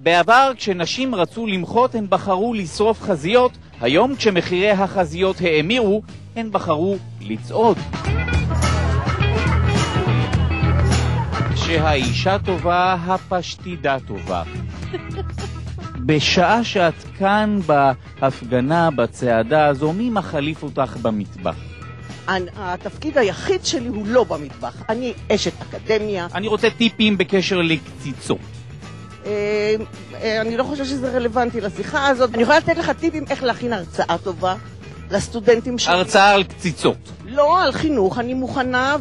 בעבר כשנשים רצו למחות הן בחרו לשרוף חזיות, היום כשמחירי החזיות האמירו הן בחרו לצעוד. כשהאישה טובה, הפשטידה טובה. בשעה שאת כאן בהפגנה, בצעדה הזו, מי מחליף אותך במטבח? התפקיד היחיד שלי הוא לא במטבח. אני אשת אקדמיה. אני רוצה טיפים בקשר לקציצות. אני לא חושב שזה רלוונטי לשיחה הזאת. אני יכולה לתת לך טיפים איך להכין הרצאה טובה לסטודנטים שלי. הרצאה על קציצות. לא, על חינוך. אני מוכנה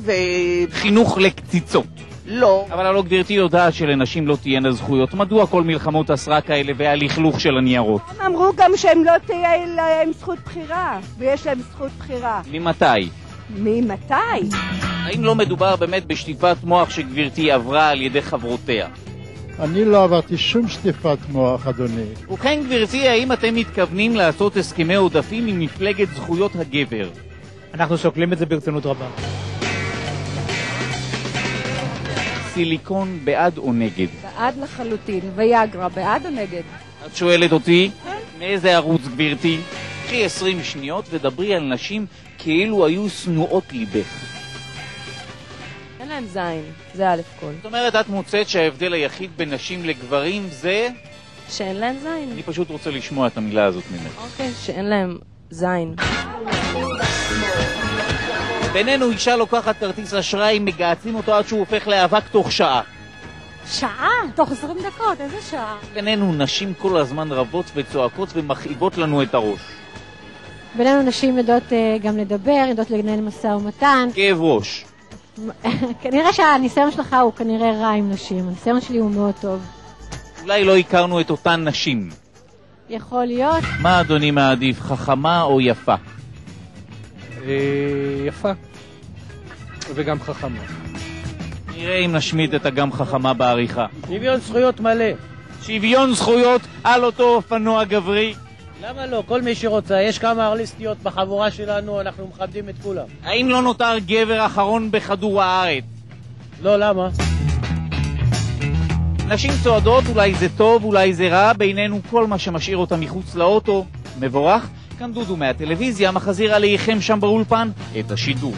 חינוך לקציצות. לא. אבל הלא גברתי יודעת שלנשים לא תהיינה זכויות. מדוע כל מלחמות הסרק האלה והלכלוך של הניירות? הם אמרו גם שהם לא תהיה להם זכות בחירה, ויש להם זכות בחירה. ממתי? ממתי? האם לא מדובר באמת בשטיפת מוח שגברתי עברה על ידי חברותיה? אני לא עברתי שום שטיפת מוח, אדוני. וכן גברתי, האם אתם מתכוונים לעשות הסכמי עודפים עם מפלגת זכויות הגבר? אנחנו שוקלים את זה ברצינות רבה. סיליקון בעד או נגד? בעד לחלוטין. ויאגרה, בעד או נגד? את שואלת אותי? מאיזה ערוץ גברתי? קחי 20 שניות ודברי על נשים כאילו היו שנואות ליבך. אין להם זין, זה א' כל. זאת אומרת, את מוצאת שההבדל היחיד בין נשים לגברים זה? שאין להם זין. אני פשוט רוצה לשמוע את המילה הזאת ממך. אוקיי, שאין להם זין. בינינו אישה לוקחת כרטיס אשראי, מגעצים אותו עד שהוא הופך לאבק תוך שעה. שעה? תוך 20 דקות, איזה שעה? בינינו נשים כל הזמן רבות וצועקות ומכאיבות לנו את הראש. בינינו נשים יודעות גם לדבר, יודעות לנהל משא ומתן. כאב ראש. כנראה שהניסיון שלך הוא כנראה רע עם נשים, הניסיון שלי הוא מאוד טוב. אולי לא הכרנו את אותן נשים. יכול להיות. מה אדוני מעדיף, חכמה או יפה? יפה. וגם חכמה. נראה אם נשמיד את הגם חכמה בעריכה. שוויון זכויות מלא. שוויון זכויות על אותו אופנוע גברי. למה לא? כל מי שרוצה. יש כמה ארליסטיות בחבורה שלנו, אנחנו מכבדים את כולם. האם לא נותר גבר אחרון בכדור הארץ? לא, למה? נשים צועדות, אולי זה טוב, אולי זה רע, בינינו כל מה שמשאיר אותה מחוץ לאוטו מבורך. כאן דודו מהטלוויזיה מחזיר עליכם שם באולפן את השידור.